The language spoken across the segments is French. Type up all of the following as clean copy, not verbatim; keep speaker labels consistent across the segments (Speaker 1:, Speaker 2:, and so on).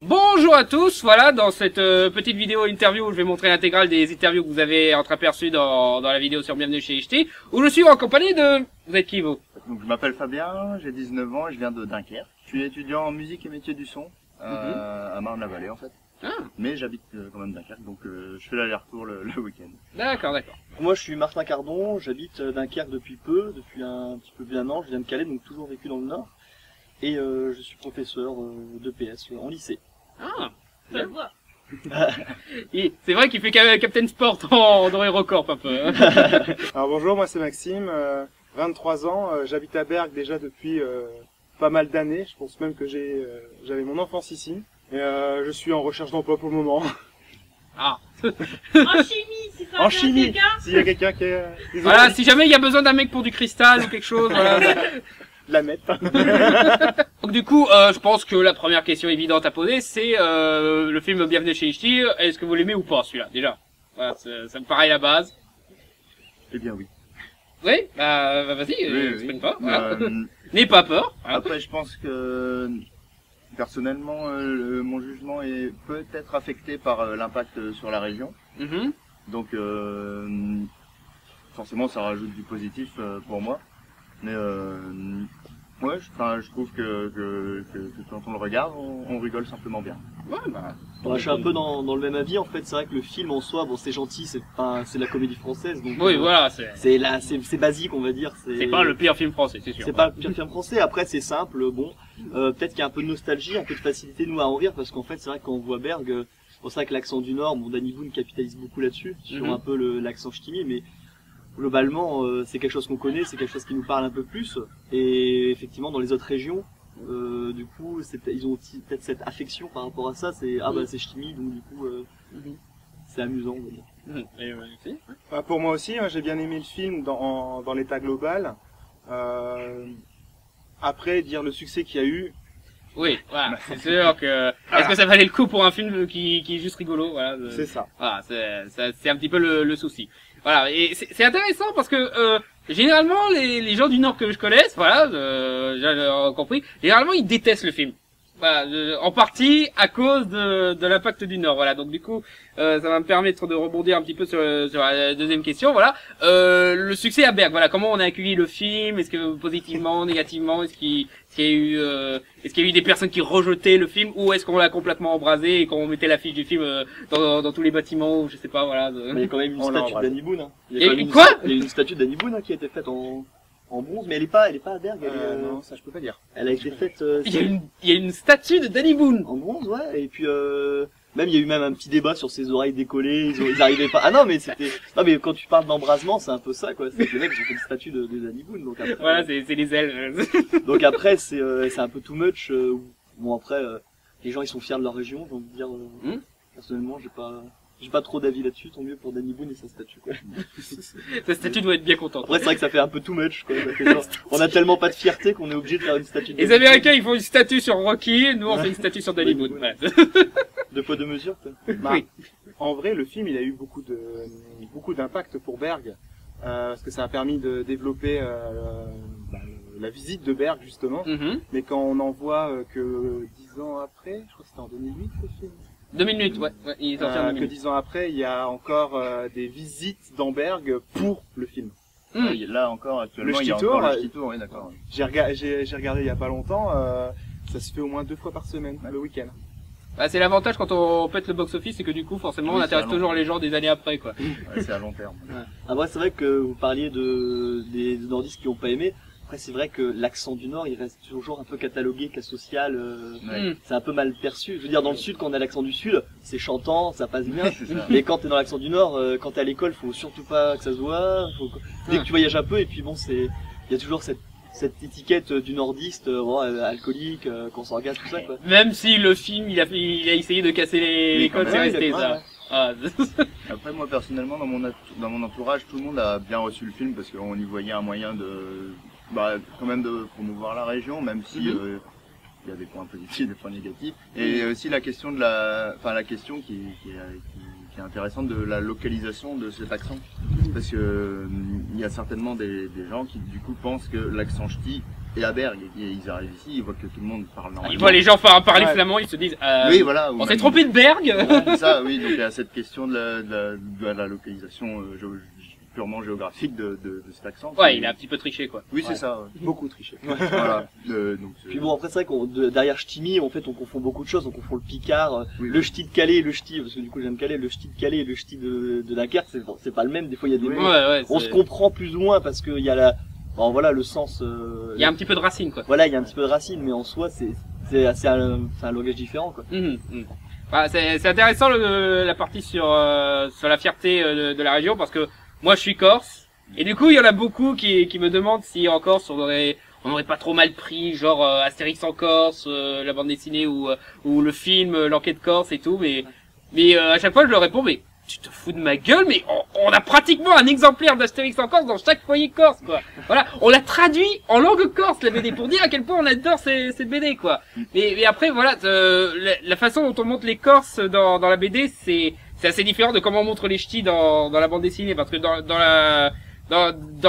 Speaker 1: Bonjour à tous, voilà, dans cette petite vidéo interview où je vais montrer l'intégrale des interviews que vous avez entreaperçues dans la vidéo sur Bienvenue chez HT, où je suis en compagnie de... Vous êtes qui, vous?
Speaker 2: Donc, je m'appelle Fabien, j'ai 19 ans et je viens de Dunkerque. Je suis étudiant en musique et métier du son à Marne-la-Vallée en fait.
Speaker 1: Ah,
Speaker 2: Mais j'habite quand même Dunkerque, donc je fais l'aller-retour le week-end.
Speaker 1: d'accord, d'accord.
Speaker 3: Moi je suis Martin Cardon, j'habite Dunkerque depuis peu, depuis un petit peu plus d'un an, je viens de Calais, donc toujours vécu dans le Nord. Et je suis professeur de PS en lycée.
Speaker 1: Ah,
Speaker 4: Je le vois.
Speaker 1: c'est vrai qu'il fait Captain Sport dans HeroCorp un peu. Hein.
Speaker 5: Alors bonjour, moi c'est Maxime, 23 ans, j'habite à Bergue déjà depuis pas mal d'années, je pense même que j'avais mon enfance ici. Et je suis en recherche d'emploi pour le moment.
Speaker 1: Ah.
Speaker 4: En chimie, si ça
Speaker 5: En
Speaker 4: intéresse
Speaker 5: chimie,
Speaker 4: quelqu'un.
Speaker 5: s'il y a quelqu'un qui est...
Speaker 1: Voilà, si jamais il y a besoin d'un mec pour du cristal ou quelque chose, voilà.
Speaker 5: La mettre.
Speaker 1: Donc du coup, je pense que la première question évidente à poser, c'est le film Bienvenue chez HT, est-ce que vous l'aimez ou pas celui-là, déjà? Voilà, ça me paraît la base.
Speaker 2: Eh bien oui.
Speaker 1: Oui, bah vas-y,
Speaker 2: Oui,
Speaker 1: exprime
Speaker 2: oui.
Speaker 1: pas. Voilà. N'aie pas peur. Hein.
Speaker 2: Après je pense que personnellement mon jugement est peut-être affecté par l'impact sur la région.
Speaker 1: Mhm.
Speaker 2: Donc forcément ça rajoute du positif pour moi. Mais ouais, je trouve que quand on le regarde, on rigole simplement bien.
Speaker 1: Ouais, bah.
Speaker 3: Moi, je suis un peu dans le même avis, en fait c'est vrai que le film en soi, bon c'est gentil, c'est de la comédie française, donc
Speaker 1: Oui, voilà,
Speaker 3: c'est basique on va dire.
Speaker 1: c'est pas le pire film français, c'est sûr.
Speaker 3: C'est pas le pire film français, après c'est simple, bon, peut-être qu'il y a un peu de nostalgie, un peu de facilité nous à en rire, parce qu'en fait c'est vrai que quand on voit Berg, c'est pour ça que l'accent du Nord, bon Danny Boone capitalise beaucoup là-dessus, sur un peu l'accent ch'timi, mais globalement c'est quelque chose qu'on connaît, c'est quelque chose qui nous parle un peu plus, et effectivement dans les autres régions, du coup ils ont peut-être cette affection par rapport à ça, c'est ah bah c'est ch'timi, donc du coup c'est amusant. On va dire.
Speaker 1: Et, si.
Speaker 5: Pour moi aussi, hein, j'ai bien aimé le film dans l'état global. Après, dire le succès qu'il y a eu,
Speaker 1: Oui, voilà, c'est sûr que... Est-ce que ça valait le coup pour un film qui est juste rigolo, voilà.
Speaker 5: c'est ça.
Speaker 1: Voilà, c'est un petit peu le souci. Voilà, et c'est intéressant parce que généralement les gens du Nord que je connaisse, voilà, j'ai compris, généralement ils détestent le film. Voilà, en partie à cause de l'impact du Nord. Voilà, donc du coup, ça va me permettre de rebondir un petit peu sur la deuxième question. Voilà, le succès à Berg. Voilà, comment on a accueilli le film? Est-ce que positivement, négativement? Est-ce qu'il y a eu des personnes qui rejetaient le film, ou est-ce qu'on l'a complètement embrasé et qu'on mettait l'affiche du film dans tous les bâtiments, ou je sais pas, voilà.
Speaker 3: Mais il y a quand même une
Speaker 5: On l'a
Speaker 3: statue
Speaker 5: embrassé.
Speaker 3: d'Annie Boone. Hein.
Speaker 1: Et
Speaker 3: quand même
Speaker 1: quoi
Speaker 3: Il y a une statue d'Annie Boone qui a été faite en bronze, mais elle est pas à Berg.
Speaker 5: Non, ça je peux pas dire.
Speaker 3: Elle a été faite
Speaker 1: Il y a une statue de Danny Boone.
Speaker 3: en bronze, ouais. Et puis même il y a eu même un petit débat sur ses oreilles décollées. Ils arrivaient pas. Ah non, mais c'était. Non, mais quand tu parles d'embrasement, c'est un peu ça, quoi. C'est que les mecs ils ont fait une statue de Danny Boone. Donc après,
Speaker 1: Voilà, c'est les ailes.
Speaker 3: donc après c'est un peu too much. Bon après, les gens ils sont fiers de leur région. J'ai envie de dire. Personnellement, j'ai pas trop d'avis là-dessus. Tant mieux pour Danny Boone et sa statue, quoi.
Speaker 1: Sa statue doit être bien contente.
Speaker 3: Après c'est vrai que ça fait un peu too much, quoi. Ça fait genre, on a tellement pas de fierté qu'on est obligé de faire une statue.
Speaker 1: Les Américains, ils font une statue sur Rocky, nous on fait une statue sur Danny Boone. Voilà.
Speaker 3: De poids de mesure, quoi.
Speaker 5: Bah,
Speaker 1: Oui.
Speaker 5: En vrai, le film, il a eu beaucoup d'impact pour Berg, parce que ça a permis de développer la visite de Berg justement.
Speaker 1: Mhm.
Speaker 5: Mais quand on en voit que 10 ans après, je crois que c'était en 2008 le film.
Speaker 1: 2 minutes, ouais, il est sorti en 2
Speaker 5: Que
Speaker 1: minutes.
Speaker 5: 10 ans après, il y a encore des visites dans Berg pour le film.
Speaker 2: Oui, là encore actuellement
Speaker 5: Le
Speaker 2: il y a
Speaker 5: Ch'ti-Tour,
Speaker 2: encore le Ch'ti-Tour, oui d'accord.
Speaker 5: J'ai regardé il y a pas longtemps, ça se fait au moins 2 fois par semaine, le week-end.
Speaker 1: Bah, c'est l'avantage quand on pète le box-office, c'est que du coup, forcément,
Speaker 2: Oui,
Speaker 1: on
Speaker 2: c'est
Speaker 1: intéresse
Speaker 2: à
Speaker 1: toujours
Speaker 2: long
Speaker 1: les gens des années après, quoi.
Speaker 2: Ouais, c'est à long terme.
Speaker 3: Après, c'est vrai que vous parliez des nordistes qui ont pas aimé. Après, c'est vrai que l'accent du Nord, il reste toujours un peu catalogué, cas social.
Speaker 2: Ouais.
Speaker 3: C'est un peu mal perçu. Je veux dire, dans le Sud, quand on a l'accent du Sud, c'est chantant, ça passe bien.
Speaker 2: C'est ça.
Speaker 3: Mais quand t'es dans l'accent du Nord, quand t'es à l'école, faut surtout pas que ça se voit. Dès que tu voyages un peu, et puis bon, il y a toujours cette étiquette du nordiste, alcoolique, qu'on s'orgasme, tout ça, quoi.
Speaker 1: Même si le film, il a essayé de casser les
Speaker 2: quand
Speaker 1: codes, c'est
Speaker 2: même,
Speaker 1: resté,
Speaker 3: ouais,
Speaker 1: ça.
Speaker 3: ouais.
Speaker 1: Ah,
Speaker 2: Après moi personnellement dans mon entourage tout le monde a bien reçu le film parce qu'on y voyait un moyen quand même de promouvoir la région, même si il y a des points positifs, des points négatifs, et aussi la question la question qui est intéressante de la localisation de cet accent, parce que il y a certainement des gens qui du coup pensent que l'accent ch'ti et à Bergue. Et ils arrivent ici, ils voient que tout le monde parle normalement.
Speaker 1: Ils voient les gens parler
Speaker 5: Ouais.
Speaker 1: flamand, ils se disent
Speaker 2: Oui, voilà.
Speaker 1: on s'est trompé de Berg.
Speaker 2: C'est ça, oui. Donc il y a cette question de la localisation purement géographique de cet accent.
Speaker 1: Ouais, il a un petit peu triché quoi.
Speaker 2: Oui, c'est
Speaker 3: Ouais.
Speaker 2: ça. Ouais.
Speaker 5: Beaucoup triché.
Speaker 2: Voilà. Donc,
Speaker 3: Puis bon, après, c'est vrai qu'on, derrière Ch'timi, en fait, on confond beaucoup de choses. On confond le Picard,
Speaker 2: Oui.
Speaker 3: le Ch'ti de Calais, le Ch'ti, parce que du coup, j'aime Calais, le Ch'ti de Calais et le Ch'ti de Dunkerque, c'est pas le même. Des fois, il y a des
Speaker 2: Oui.
Speaker 3: mots.
Speaker 1: Ouais,
Speaker 3: On se comprend plus ou moins parce qu'il y a bon, voilà, le sens,
Speaker 1: il y a un petit peu de racine quoi.
Speaker 3: voilà, il y a un petit peu de racine, mais en soi, c'est un langage différent, quoi.
Speaker 1: Bah, c'est intéressant la partie sur la fierté de la région parce que moi je suis corse et du coup il y en a beaucoup qui me demandent si en Corse on aurait pas trop mal pris genre Astérix en Corse, la bande dessinée ou le film L'Enquête Corse et tout, mais à chaque fois je leur réponds mais tu te fous de ma gueule, mais on a pratiquement un exemplaire d'Astérix en Corse dans chaque foyer corse, quoi. Voilà, on l'a traduit en langue corse, la BD, pour dire à quel point on adore cette BD, quoi. Mais après, voilà, la façon dont on montre les Corses dans la BD, c'est assez différent de comment on montre les ch'tis dans la bande dessinée, parce que dans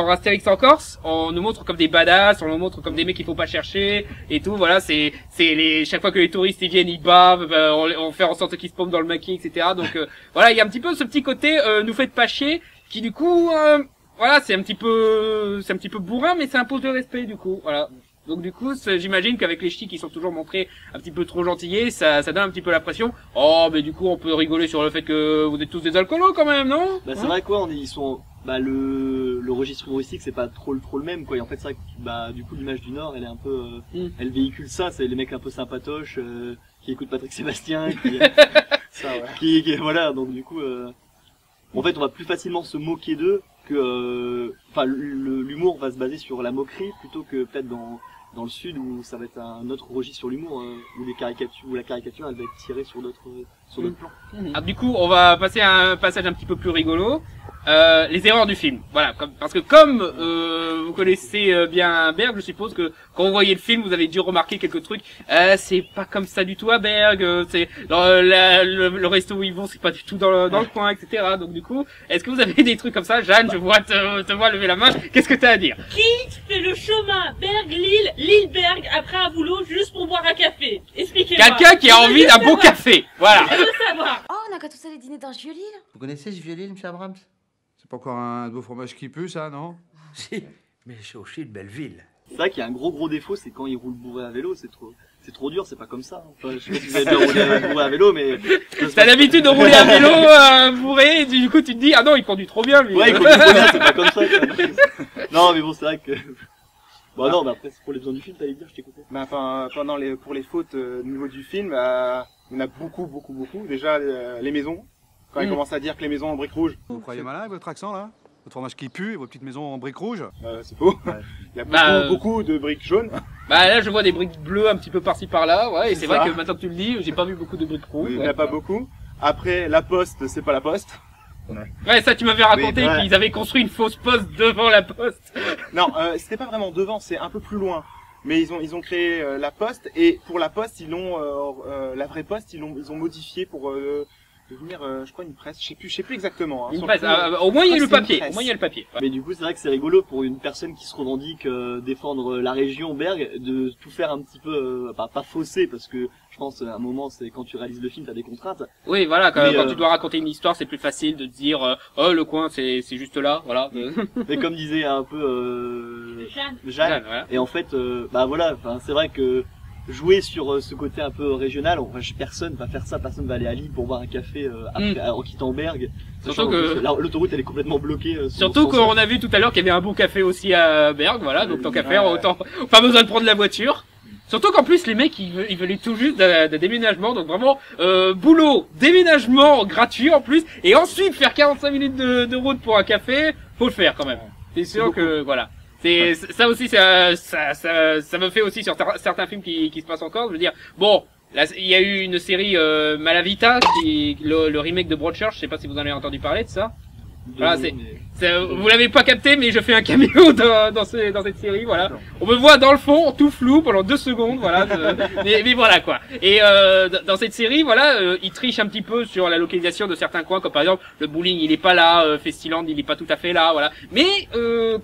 Speaker 1: Astérix en Corse, on nous montre comme des badass, on nous montre comme des mecs qu'il faut pas chercher et tout. Voilà, chaque fois que les touristes ils viennent, ils bavent, on fait en sorte qu'ils se paument dans le maquis, etc. Donc voilà, il y a un petit peu ce petit côté nous faites pas chier, qui du coup, voilà, c'est un petit peu bourrin, mais ça impose le respect du coup. Voilà. Donc du coup, j'imagine qu'avec les ch'tis qui sont toujours montrés un petit peu trop gentillés, ça donne un petit peu la pression. Oh, mais du coup, on peut rigoler sur le fait que vous êtes tous des alcoolos quand même, non?
Speaker 3: Bah, c'est vrai quoi, ils sont, bah, le registre humoristique, c'est pas trop le même, quoi. Et en fait, c'est vrai que, bah, du coup, l'image du Nord, elle est un peu, elle véhicule ça, c'est les mecs un peu sympatoches, qui écoutent Patrick Sébastien,
Speaker 5: Ça, ouais.
Speaker 3: voilà, donc du coup, en fait, on va plus facilement se moquer d'eux que, enfin, l'humour va se baser sur la moquerie plutôt que peut-être dans le sud où ça va être un autre registre sur l'humour, où la caricature elle va être tirée sur d'autres plans.
Speaker 1: Ah, du coup, on va passer à un passage un petit peu plus rigolo. Les erreurs du film. Voilà, parce que comme vous connaissez bien Berg, je suppose que quand vous voyez le film, vous avez dû remarquer quelques trucs. C'est pas comme ça du tout à Berg. C'est le resto où ils vont, c'est pas du tout dans le coin, etc. Donc du coup, est-ce que vous avez des trucs comme ça, Jeanne? Je vois te vois lever la main. Qu'est-ce que t'as à dire?
Speaker 4: Qui fait le chemin Berg-Lille, Lille-Berg après un boulot juste pour boire un café? Expliquez-moi.
Speaker 1: Quelqu'un qui a envie d'un bon café. Voilà.
Speaker 4: Je veux savoir.
Speaker 6: Oh, on a qu'à tous aller dîner dans ce vieux Lille.
Speaker 7: Vous connaissez ce vieux Lille, monsieur Abrams?
Speaker 8: C'est pas encore un beau fromage qui pue, ça, non?
Speaker 9: Si, mais c'est aussi une belle ville.
Speaker 3: C'est vrai qu'il y a un gros défaut, c'est quand ils roulent bourré à vélo, c'est trop dur, c'est pas comme ça. Enfin, je sais pas si vous avez déjà roulé bourré à vélo, mais
Speaker 1: T'as l'habitude de rouler à vélo bourré, et du coup tu te dis ah non il conduit trop bien lui.
Speaker 3: ouais, il conduit trop bien, c'est pas comme ça. Quoi. Non, mais bon, c'est vrai que. Bon, non, mais après, c'est pour les besoins du film, t'allais dire, je t'écoutais.
Speaker 5: Mais enfin, pour les fautes au niveau du film, il y en a beaucoup. Déjà, les maisons. Quand ils commencent à dire que les maisons en briques rouges,
Speaker 8: Vous croyez malin avec votre accent, là? Votre fromage qui pue et vos petites maisons en briques rouges?
Speaker 5: c'est faux.
Speaker 2: Ouais.
Speaker 5: Il y a
Speaker 1: Bah,
Speaker 5: beaucoup de briques jaunes.
Speaker 1: Bah là je vois des briques bleues un petit peu par-ci par-là, ouais, et c'est
Speaker 5: C'est
Speaker 1: vrai
Speaker 5: ça.
Speaker 1: que maintenant que tu le dis, j'ai pas vu beaucoup de briques rouges.
Speaker 5: Il n'y en
Speaker 1: Ouais.
Speaker 5: a pas beaucoup. Après, la poste, c'est pas la poste.
Speaker 1: Ouais, ça tu m'avais raconté
Speaker 3: Oui, ouais.
Speaker 1: qu'ils avaient construit une fausse poste devant la poste.
Speaker 5: Non, c'était pas vraiment devant, c'est un peu plus loin. Mais ils ont créé la poste, et pour la poste, la vraie poste, ils ont modifié pour devenir, je crois, une presse. Je sais plus exactement. Hein.
Speaker 1: Une
Speaker 5: Surtout,
Speaker 1: presse, au moins il y a le
Speaker 5: je crois que c'est
Speaker 1: papier,
Speaker 5: une presse.
Speaker 1: au moins il y a le papier. Ouais.
Speaker 3: Mais du coup, c'est vrai que c'est rigolo pour une personne qui se revendique défendre la région Berg, de tout faire un petit peu, pas fausser, parce que je pense à un moment, c'est quand tu réalises le film, t'as des contraintes.
Speaker 1: Oui, voilà, quand
Speaker 3: Mais,
Speaker 1: tu dois raconter une histoire, c'est plus facile de te dire oh le coin c'est juste là, voilà.
Speaker 3: Mais comme disait un peu
Speaker 4: Jeanne.
Speaker 3: Jeanne,
Speaker 1: Voilà.
Speaker 3: et en fait, bah voilà, enfin c'est vrai que jouer sur ce côté un peu régional, personne va faire ça, personne va aller à Lille pour boire un café en quittant Berg.
Speaker 1: Surtout
Speaker 3: Sachant
Speaker 1: que-
Speaker 3: qu'en plus, l'autoroute elle est complètement bloquée.
Speaker 1: Surtout
Speaker 3: qu'on
Speaker 1: qu'on a vu tout à l'heure qu'il y avait un bon café aussi à Berg, voilà, donc tant qu'à faire, autant pas besoin de prendre la voiture. Surtout qu'en plus les mecs ils veulent tout juste d'un déménagement, donc vraiment boulot, déménagement gratuit en plus, et ensuite faire 45 minutes de route pour un café, faut le faire quand même. C'est sûr que voilà. C'est ça aussi ça me fait aussi sur certains films qui se passent encore, je veux dire bon. Là, il y a eu une série Malavita, le remake de Broadchurch, je sais pas si vous en avez entendu parler de ça. Voilà,
Speaker 3: mais-
Speaker 1: vous l'avez pas capté, mais je fais un caméo dans cette série, voilà. On me voit dans le fond, tout flou, pendant 2 secondes, voilà. Mais voilà, quoi. Et dans cette série, voilà, il triche un petit peu sur la localisation de certains coins, comme par exemple, le bowling, il est pas là, Festiland, il est pas tout à fait là, voilà. Mais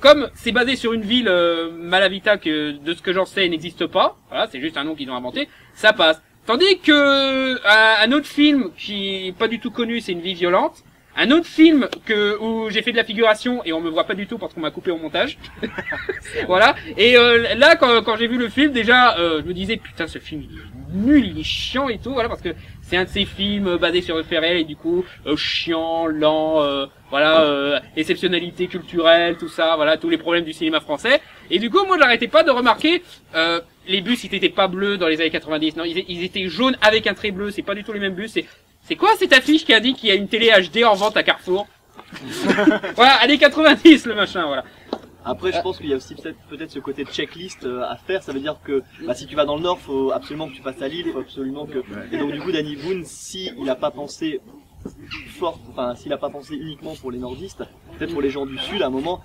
Speaker 1: comme c'est basé sur une ville, Malavita, que de ce que j'en sais, n'existe pas, voilà, c'est juste un nom qu'ils ont inventé, ça passe. Tandis que un autre film qui est pas du tout connu, c'est Une vie violente. Un autre film où j'ai fait de la figuration et on me voit pas du tout parce qu'on m'a coupé au montage. Voilà. Et là, quand j'ai vu le film, déjà, je me disais putain, ce film il est nul, il est chiant et tout. Voilà, parce que c'est un de ces films basés sur le fait réel et du coup chiant, lent, voilà, exceptionnalité culturelle, tout ça, voilà, tous les problèmes du cinéma français. Et du coup, moi, j'arrêtais pas de remarquer. Les bus, ils étaient pas bleus dans les années 90. Non, ils étaient jaunes avec un trait bleu. C'est pas du tout les mêmes bus. C'est quoi cette affiche qui a dit qu'il y a une télé HD en vente à Carrefour? Voilà, années 90 le machin, voilà.
Speaker 3: Après, je pense qu'il y a aussi peut-être ce côté de checklist à faire. Ça veut dire que si tu vas dans le Nord, faut absolument que tu passes à Lille, faut absolument que. Et donc du coup, Danny Boone, si il a pas pensé s'il a pas pensé uniquement pour les nordistes, peut-être pour les gens du Sud, à un moment,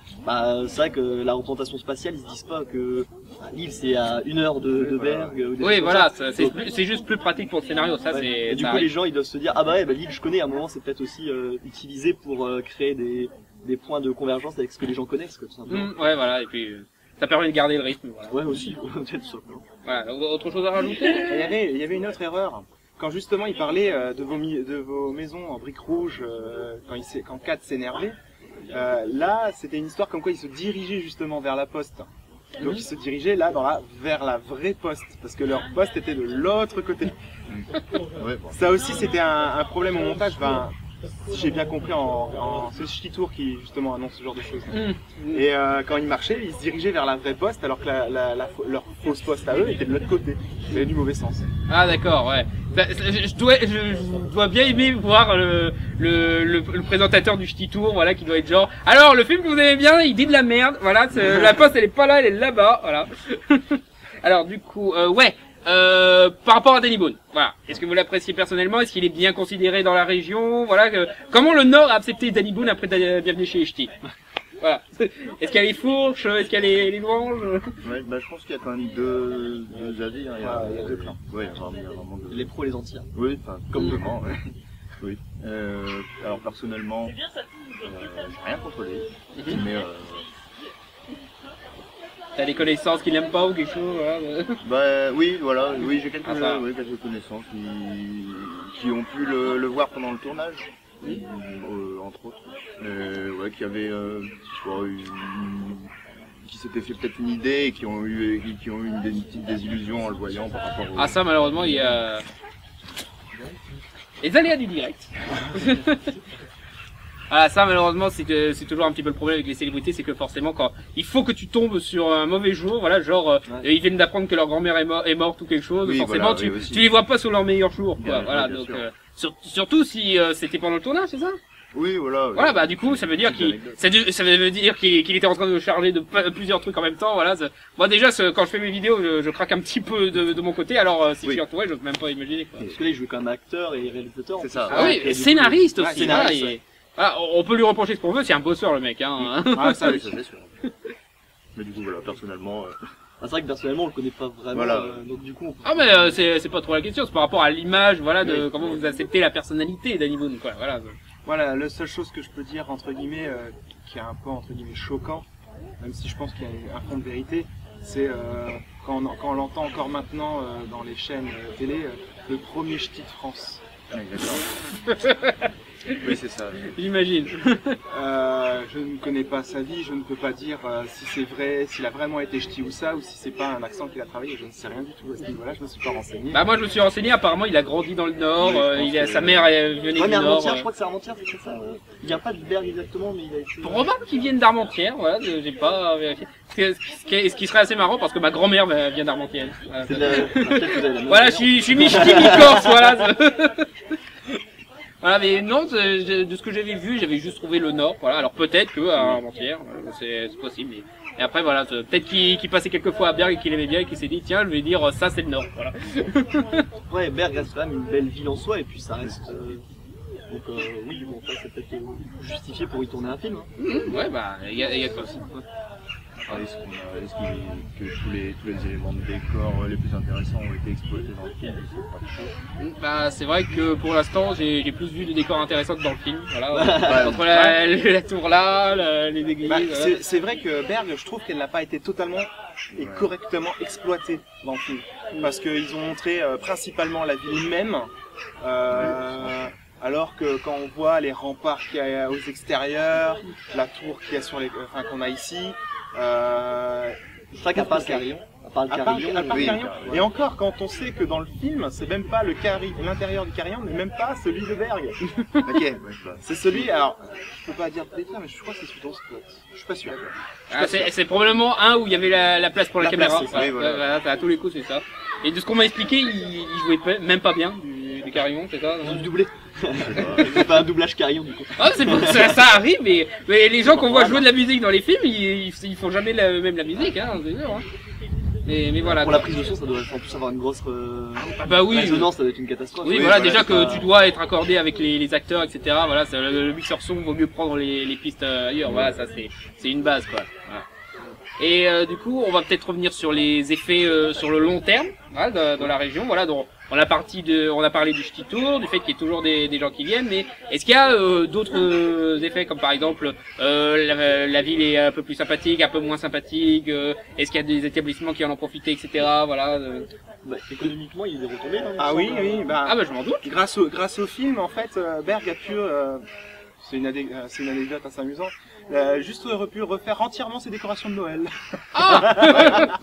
Speaker 3: c'est vrai que la représentation spatiale, ils se disent pas que Lille c'est à 1 heure de Bergue. Ou des
Speaker 1: Oui,
Speaker 3: choses
Speaker 1: voilà,
Speaker 3: comme ça.
Speaker 1: c'est juste plus pratique pour le scénario, ça c'est.
Speaker 3: Et du coup, les gens ils doivent se dire Lille, je connais. À un moment, c'est peut-être aussi utilisé pour créer des points de convergence avec ce que les gens connaissent, tout simplement.
Speaker 1: Ouais, voilà, et puis ça permet de garder le rythme. Voilà.
Speaker 3: Ouais, aussi, peut-être ça.
Speaker 1: Voilà, autre chose à rajouter?
Speaker 5: Il y avait une autre erreur. Quand justement il parlait de vos maisons en briques rouges, quand Kat s'énervait, là c'était une histoire comme quoi il se dirigeait justement vers la poste. Donc ils se dirigeaient là vers la vraie poste, parce que leur poste était de l'autre côté.
Speaker 2: Ouais, bon.
Speaker 5: Ça aussi c'était un problème au montage. Ben, si j'ai bien compris, c'est Ch'ti-Tour qui justement annonce ce genre de choses. Et quand ils marchaient, ils se dirigeaient vers la vraie poste, alors que leur fausse poste à eux était de l'autre côté. C'était du mauvais sens.
Speaker 1: Ah d'accord, ouais. Je dois bien aimer voir le présentateur du Ch'ti-Tour, voilà, qui doit être genre. Alors le film que vous aimez bien, il dit de la merde, voilà. La poste elle est pas là, elle est là-bas, voilà. Alors du coup, ouais. Par rapport à Danny Boone, voilà. Est-ce que vous l'appréciez personnellement? Est-ce qu'il est bien considéré dans la région? Voilà. Comment le Nord a accepté Danny Boone après Bienvenue chez les Ch'tis? Voilà. Est-ce qu'il y a les fourches? Est-ce qu'il y a les louanges?
Speaker 2: Ouais, je pense qu'il y a quand même deux avis. Hein. Il y a deux clans. Ouais, il y a vraiment deux.
Speaker 3: Les pros et les anti.
Speaker 2: Oui, enfin, comme devant. Ouais. Oui. Alors personnellement,
Speaker 4: C'est bien, ça touche.
Speaker 2: j'ai rien contre les, mais
Speaker 1: T'as des connaissances qu'il n'aime pas ou quelque chose, voilà.
Speaker 2: oui, voilà, oui, j'ai quelques,
Speaker 1: ça.
Speaker 2: quelques connaissances qui ont pu le voir pendant le tournage, entre autres. Ouais, qui avaient, qui s'étaient fait peut-être une idée et qui ont eu une petite désillusion en le voyant par rapport au...
Speaker 1: Ah ça malheureusement il y a les aléas du direct. Ah ça malheureusement c'est toujours un petit peu le problème avec les célébrités, c'est que forcément quand il faut que tu tombes sur un mauvais jour, voilà, genre ils viennent d'apprendre que leur grand-mère est morte ou quelque chose,
Speaker 2: Oui,
Speaker 1: forcément
Speaker 2: voilà,
Speaker 1: tu les vois pas sur leur meilleur jour, quoi.
Speaker 2: Bien,
Speaker 1: Voilà,
Speaker 2: bien
Speaker 1: donc
Speaker 2: sûr.
Speaker 1: surtout si c'était pendant le tournage, c'est ça?
Speaker 2: Oui, voilà.
Speaker 1: Voilà, bah du coup ça veut dire ça veut dire qu'il était en train de charger de plusieurs trucs en même temps, voilà. Moi déjà quand je fais mes vidéos, je craque un petit peu de mon côté, alors si je suis entouré, j'ose même pas imaginer, quoi.
Speaker 3: Parce que là, il joue comme acteur et réalisateur.
Speaker 2: C'est ça.
Speaker 1: Ah oui,
Speaker 3: Et du
Speaker 1: scénariste
Speaker 3: coup,
Speaker 1: aussi,
Speaker 3: scénariste,
Speaker 1: voilà, voilà, on peut lui reprocher ce qu'on veut, c'est un bosseur le mec, hein.
Speaker 2: Ah, ça, oui, ça c'est sûr. Mais du coup, voilà, personnellement...
Speaker 3: c'est vrai que personnellement, on le connaît pas vraiment.
Speaker 2: Voilà.
Speaker 3: Donc du coup,
Speaker 1: Ah mais c'est pas trop la question, c'est par rapport à l'image, voilà, de comment vous acceptez la personnalité d'Danny Boone, quoi, voilà.
Speaker 5: Voilà, la seule chose que je peux dire, entre guillemets, qui est un peu, entre guillemets, choquant, même si je pense qu'il y a un fond de vérité, c'est quand on l'entend encore maintenant dans les chaînes télé, le premier ch'ti de France.
Speaker 2: Exactement. Oui, c'est ça.
Speaker 1: J'imagine.
Speaker 5: Je ne connais pas sa vie, je ne peux pas dire si c'est vrai, s'il a vraiment été ch'ti ou ça, ou si c'est pas un accent qu'il a travaillé, je ne sais rien du tout à ce niveau-là, je me suis pas renseigné.
Speaker 1: Bah moi je me suis renseigné, apparemment il a grandi dans le Nord, sa mère venait
Speaker 3: ouais,
Speaker 1: du
Speaker 3: mais
Speaker 1: Nord.
Speaker 3: Armentières, je crois que c'est Armentières, c'est ça. Il vient pas de Bergue exactement, mais il a été.
Speaker 1: Probable qu'ils viennent d'Armentières, voilà, j'ai pas vérifié. Ce qui serait assez marrant parce que ma grand-mère vient d'Armentières. Voilà,
Speaker 3: C'est de la... peut-être que vous avez la même
Speaker 1: voilà
Speaker 3: manière.
Speaker 1: je suis mi-ch'ti, mi-corse, voilà. Voilà, mais non, de ce que j'avais vu, j'avais juste trouvé le Nord, voilà. Alors peut-être que à Armentières, c'est possible. Et après voilà, peut-être qu'il passait quelques fois à Bergue et qu'il aimait bien et qu'il s'est dit tiens, je vais dire ça c'est le Nord, voilà.
Speaker 3: Ouais, Bergue reste quand même une belle ville en soi, et puis ça reste. Donc oui, bon, ça c'est peut-être justifié pour y tourner un film. Hein.
Speaker 1: Ouais, bah, il y a de ça aussi.
Speaker 2: Ah, est-ce que tous les éléments de décor les plus intéressants ont été exploités dans le film? Je sais pas trop.
Speaker 1: Bah, c'est vrai que pour l'instant, j'ai plus vu de décors intéressants que dans le film. Voilà. Entre la tour là, les églises.
Speaker 5: Bah, c'est vrai que Berg, je trouve qu'elle n'a pas été totalement et correctement exploitée dans le film. Parce qu'ils ont montré principalement la ville même. Alors que quand on voit les remparts qu'il y a aux extérieurs, la tour qu'il y a sur qu'on a ici,
Speaker 3: c'est vrai qu'à part le carillon,
Speaker 5: et encore quand on sait que dans le film, c'est même pas l'intérieur du carillon, mais même pas celui de Berg.
Speaker 2: Ok,
Speaker 5: C'est celui, alors, je peux pas dire de détails, mais je crois que c'est celui dans Spot. Je suis pas sûr.
Speaker 1: C'est probablement un où il y avait la place pour la caméra.
Speaker 5: Place, oui, voilà.
Speaker 1: À tous les coups, c'est ça. Et de ce qu'on m'a expliqué, il jouait même pas bien du carillon, c'est ça?
Speaker 3: Du doublé. C'est pas un doublage carillon du coup.
Speaker 1: Ah, ça arrive, mais les gens qu'on voit jouer de la musique dans les films, ils font jamais même la musique, hein, c'est sûr. Hein. Mais voilà.
Speaker 3: Pour la prise de son, ça doit en plus avoir une grosse
Speaker 1: bah oui,
Speaker 3: résonance, ça doit être une catastrophe.
Speaker 1: Oui, voilà, déjà que tu dois être accordé avec les acteurs, etc. Voilà, le mixeur son vaut mieux prendre les pistes ailleurs. Voilà, ça c'est une base, quoi. Voilà. Et du coup, on va peut-être revenir sur les effets sur le long terme, voilà, dans la région. Voilà, donc on a parlé du Ch'ti Tour, du fait qu'il y ait toujours des gens qui viennent, mais est-ce qu'il y a d'autres effets, comme par exemple la ville est un peu plus sympathique, un peu moins sympathique, est-ce qu'il y a des établissements qui en ont profité, etc. Voilà.
Speaker 3: Bah, économiquement, il y a des retombées.
Speaker 5: Ah oui, bah
Speaker 1: je m'en doute.
Speaker 5: Grâce au film, en fait, Berg a pu, c'est une anecdote assez amusante, juste aurait pu refaire entièrement ses décorations de Noël.
Speaker 1: Ah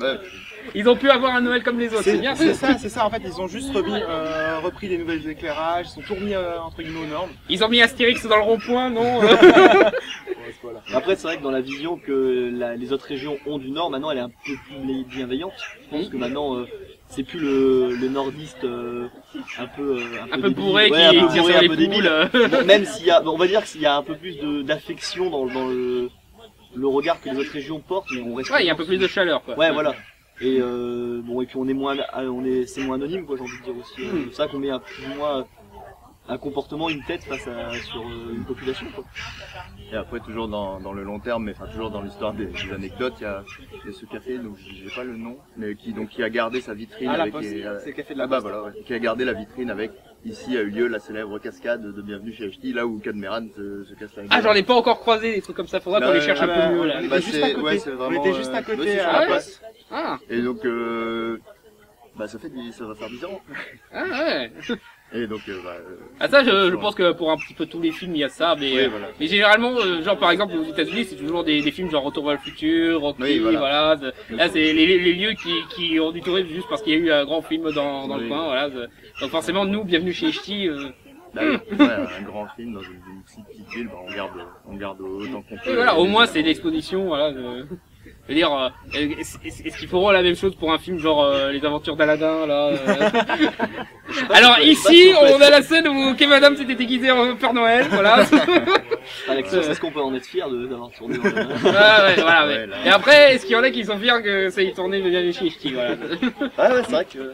Speaker 1: Ils ont pu avoir un Noël comme les autres, c'est bien.
Speaker 5: C'est ça, en fait, ils ont juste repris les nouvelles éclairages, ils sont tout remis entre guillemets aux normes.
Speaker 1: Ils ont mis Astérix dans le rond-point, non?
Speaker 3: Après, c'est vrai que dans la vision que les autres régions ont du Nord, maintenant elle est un peu plus bienveillante. Je pense que maintenant, c'est plus le nordiste un peu
Speaker 1: bourré
Speaker 3: qui tire
Speaker 1: sur
Speaker 3: un
Speaker 1: les
Speaker 3: peu débile. Bon, même s'il y a, on va dire qu'il y a un peu plus d'affection dans le regard que les autres régions portent, mais on reste.
Speaker 1: Ouais, il y a un peu plus de chaleur, quoi.
Speaker 3: Ouais, voilà. Et bon, et puis c'est moins anonyme, quoi, j'ai envie de dire aussi. C'est ça qu'on met plus ou moins un comportement, une tête sur une population, quoi.
Speaker 2: Et après, toujours dans le long terme, mais enfin toujours dans l'histoire des anecdotes, il y a ce café, donc j'ai pas le nom, mais qui a gardé sa vitrine avec
Speaker 5: c'est le café de la
Speaker 2: Poste.
Speaker 5: Poste.
Speaker 2: Voilà, qui a gardé la vitrine avec. Ici a eu lieu la célèbre cascade de Bienvenue chez Ch'ti, là où Cadmeran se casse la gueule.
Speaker 1: Ah, j'en ai pas encore croisé des trucs comme ça, faudra qu'on les cherche un peu mieux, là.
Speaker 5: On était juste à côté.
Speaker 2: Ouais, c'est vraiment,
Speaker 5: on était juste à côté à
Speaker 1: ah
Speaker 5: la
Speaker 1: ouais.
Speaker 5: Poste.
Speaker 1: Ah,
Speaker 2: Et donc, ça va faire 10 ans.
Speaker 1: ah ouais.
Speaker 2: Et donc,
Speaker 1: Ah ça, je pense que pour un petit peu tous les films, il y a ça, mais,
Speaker 2: oui, voilà.
Speaker 1: mais généralement, genre par exemple aux États-Unis, c'est toujours des films genre Retour vers le futur, Rocky,
Speaker 2: Oui, voilà.
Speaker 1: Là, c'est les lieux qui ont du tourisme juste parce qu'il y a eu un grand film dans le coin, voilà. Donc forcément, nous, Bienvenue chez Ch'ti.
Speaker 2: un grand film dans une petite ville, on garde autant qu'on peut.
Speaker 1: Et voilà, au moins c'est l'exposition, voilà. Je veux dire, est-ce qu'ils feront la même chose pour un film genre Les Aventures d'Aladin, là Alors ici, on a la scène où Kev Adams s'était déguisé en Père Noël, voilà.
Speaker 3: Alexis, est-ce qu'on peut en être fier d'avoir tourné dans
Speaker 1: voilà,
Speaker 2: ouais.
Speaker 1: Et après, est-ce qu'il y en a qui sont fiers que ça ait tourné bien chez Ch'ti, voilà.
Speaker 3: Ouais, c'est vrai que...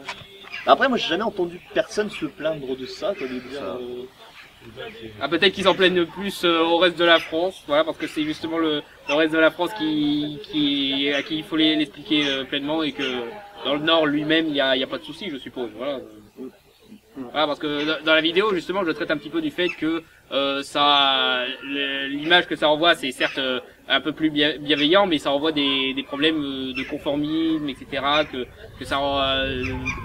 Speaker 3: Après, moi, j'ai jamais entendu personne se plaindre de ça, quoi, de dire...
Speaker 1: Ah, peut-être qu'ils en plaignent plus au reste de la France, voilà, parce que c'est justement le reste de la France à qui il faut l'expliquer pleinement, et que dans le Nord lui-même, il y a pas de souci, je suppose, voilà. Voilà, parce que dans la vidéo, justement, je traite un petit peu du fait que l'image que ça renvoie, c'est certes un peu plus bienveillant, mais ça renvoie des problèmes de conformisme, etc. Que ça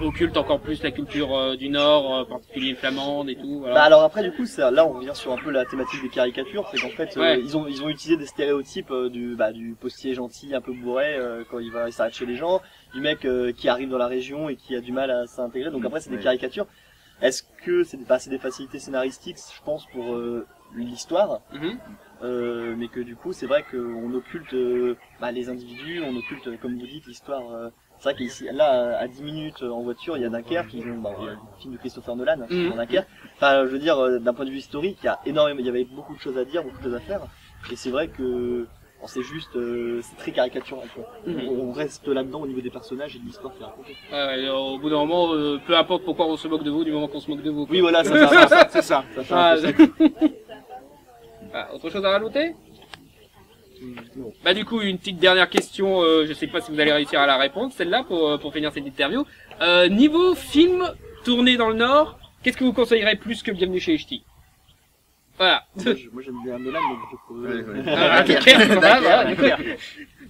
Speaker 1: occulte encore plus la culture du Nord, en particulier flamande et tout. Voilà.
Speaker 3: Bah alors après, du coup, là, on revient sur un peu la thématique des caricatures, c'est qu'en fait,
Speaker 1: Ouais.
Speaker 3: ils ont utilisé des stéréotypes du postier gentil, un peu bourré, quand il s'arrête chez les gens, du mec qui arrive dans la région et qui a du mal à s'intégrer. Donc après, c'est des caricatures. Est-ce que c'est des facilités scénaristiques, je pense, pour l'histoire, mais que du coup, c'est vrai qu'on occulte les individus, on occulte, comme vous dites, l'histoire. C'est vrai qu'ici, là, à 10 minutes en voiture, il y a Dunkerque, il y a le film de Christopher Nolan, en Dunkerque. Enfin, je veux dire, d'un point de vue historique, il y avait beaucoup de choses à dire, beaucoup de choses à faire. Et c'est vrai que Alors, c'est juste, c'est très caricatural, quoi. On reste là-dedans au niveau des personnages et de l'histoire qui est racontée.
Speaker 1: Ouais, au bout d'un moment, peu importe pourquoi on se moque de vous, du moment qu'on se moque de vous.
Speaker 3: Oui, voilà, ça,
Speaker 5: C'est ça.
Speaker 3: ça fait un
Speaker 1: Ah,
Speaker 3: peu ça.
Speaker 1: Ah, autre chose à rajouter?
Speaker 3: Non.
Speaker 1: Bah du coup, une petite dernière question, je sais pas si vous allez réussir à la répondre, celle-là, pour finir cette interview. Niveau film tourné dans le Nord, qu'est-ce que vous conseillerez plus que Bienvenue chez Ch'ti? Voilà.
Speaker 3: Moi, j'aime bien Nolan, donc je trouve...
Speaker 1: Ah, Dunkerque, voilà, du coup.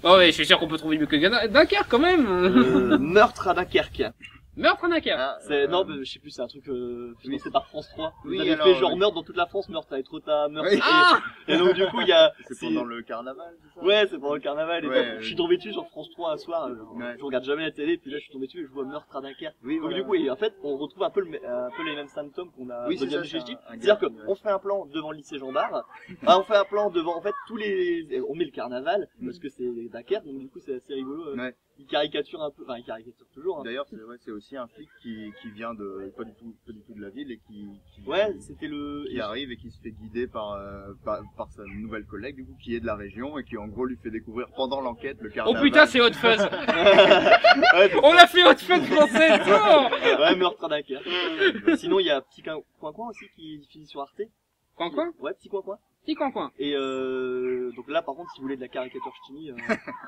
Speaker 1: Bon, mais je suis sûr qu'on peut trouver mieux que Dunkerque, quand même.
Speaker 3: Meurtre à Dunkerque.
Speaker 1: Meurtre à Dunkerque.
Speaker 2: Ah,
Speaker 3: Non, mais je sais plus, c'est un truc financé par France 3.
Speaker 2: Oui,
Speaker 3: Vous avez
Speaker 2: alors,
Speaker 3: fait genre
Speaker 2: oui.
Speaker 3: meurtre dans toute la France, meurtre à Etretat, meurtre
Speaker 2: Oui.
Speaker 1: Ah
Speaker 3: et donc du coup il y a...
Speaker 2: C'est pendant le carnaval, c'est ça?
Speaker 3: Ouais, c'est pendant le carnaval et
Speaker 2: Ouais,
Speaker 3: donc,
Speaker 2: oui.
Speaker 3: je suis tombé dessus sur France 3 un soir,
Speaker 2: Ouais.
Speaker 3: je regarde jamais la télé, puis là je suis tombé dessus et je vois meurtre à Dunkerque.
Speaker 2: Oui,
Speaker 3: Donc
Speaker 2: voilà.
Speaker 3: du coup, et en fait, on retrouve un peu les mêmes symptômes qu'on a
Speaker 2: Oui,
Speaker 3: dans
Speaker 2: c'est
Speaker 3: Bienvenue
Speaker 2: ça,
Speaker 3: chez
Speaker 2: c'est
Speaker 3: Ch'ti.
Speaker 2: un
Speaker 3: C'est-à-dire
Speaker 2: gag,
Speaker 3: qu'on fait un plan devant le lycée Jean Bart, on fait un plan devant en fait tous les... On met le carnaval, parce que c'est Dunkerque, donc du coup c'est assez rigolo.
Speaker 2: Ouais.
Speaker 3: Il caricature un peu, enfin il caricature toujours. Hein.
Speaker 2: D'ailleurs, c'est aussi un flic qui vient de pas du tout de la ville et qui
Speaker 3: Ouais, c'était le...
Speaker 2: qui arrive et qui se fait guider par sa nouvelle collègue du coup qui est de la région et qui en gros lui fait découvrir pendant l'enquête le
Speaker 1: Oh
Speaker 2: carnaval.
Speaker 1: putain, c'est Hot Fuzz.
Speaker 3: Ouais,
Speaker 1: On l'a fait Hot Fuzz français, non?
Speaker 3: ouais, meurtre à Dunkerque. Sinon, il y a Petit Coin aussi qui diffuse sur Arte.
Speaker 1: Coin coin?
Speaker 3: Ouais, Petit Coin.
Speaker 1: Petit coin coin.
Speaker 3: Et donc là, par contre, si vous voulez de la caricature ch'timi,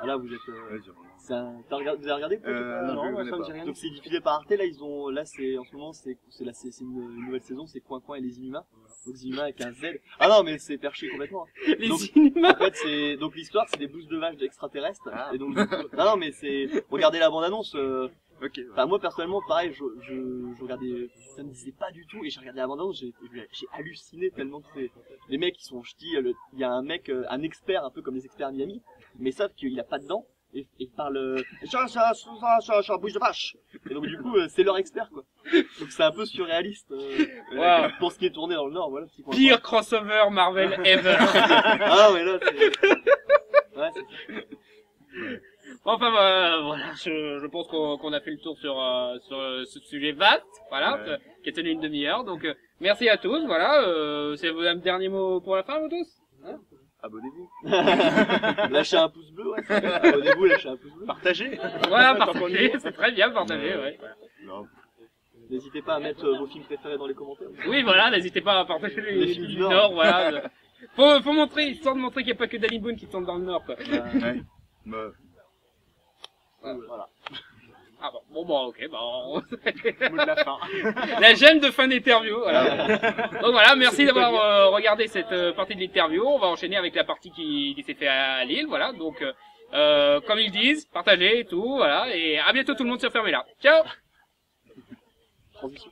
Speaker 3: là vous êtes.
Speaker 2: Ouais, j'ai-
Speaker 3: Vous avez regardé
Speaker 2: non, je connais
Speaker 5: ça me
Speaker 2: pas.
Speaker 5: dit rien.
Speaker 3: Donc c'est diffusé par Arte. Là, c'est en ce moment, c'est une nouvelle saison, c'est Coin et les Inhumains. Donc les Inhumains avec un Z. Ah non, mais c'est perché complètement. Hein.
Speaker 1: Les
Speaker 3: Donc,
Speaker 1: Inhumains.
Speaker 3: En fait, c'est donc l'histoire, c'est des bouses de vaches extraterrestres.
Speaker 2: Ah.
Speaker 3: Et donc du coup- non, mais c'est regardez la bande annonce.
Speaker 2: Ok.
Speaker 3: Enfin, moi, personnellement, pareil, je regardais, ça me disait pas du tout, et j'ai regardé la bande-annonce, j'ai halluciné tellement que c'est, les mecs, ils sont ch'tis, il y a un mec, un expert, un peu comme les experts à Miami, mais sauf qu'il a pas de dents, et il parle, ça, bouche de vache. Et donc, du coup, c'est leur expert, quoi. Donc, c'est un peu surréaliste,
Speaker 1: Wow.
Speaker 3: pour ce qui est tourné dans le Nord, voilà, petit point.
Speaker 1: Pire crossover Marvel ever.
Speaker 3: Ah, mais là, c'est, ouais, c'est
Speaker 1: Enfin voilà, je pense qu'on a fait le tour sur ce sujet vaste, voilà,
Speaker 2: Ouais.
Speaker 1: qui a tenu une demi-heure. Donc merci à tous, voilà. C'est un dernier mot pour la fin, vous tous?
Speaker 2: Abonnez-vous.
Speaker 3: lâchez un pouce bleu, ouais. Abonnez-vous, lâchez un pouce bleu.
Speaker 5: Partagez.
Speaker 1: Voilà, partagez, c'est très bien partagé, ouais.
Speaker 2: Non.
Speaker 3: N'hésitez pas à mettre vos films préférés dans les commentaires.
Speaker 1: Oui, voilà, n'hésitez pas à partager les films du Nord,
Speaker 3: Nord.
Speaker 1: voilà. Faut montrer, histoire de montrer qu'il n'y a pas que Danny Boone qui tourne dans le Nord, quoi.
Speaker 2: Ouais. Bah,
Speaker 3: Voilà.
Speaker 1: Ah bon, ok, bon.
Speaker 5: Mot de la fin.
Speaker 1: La gemme de fin d'interview, voilà. Donc voilà, merci d'avoir regardé cette partie de l'interview. On va enchaîner avec la partie qui s'est fait à Lille, voilà. Donc, comme ils disent, partagez et tout, voilà. Et à bientôt tout le monde sur Fermez là. Ciao!
Speaker 3: Transition.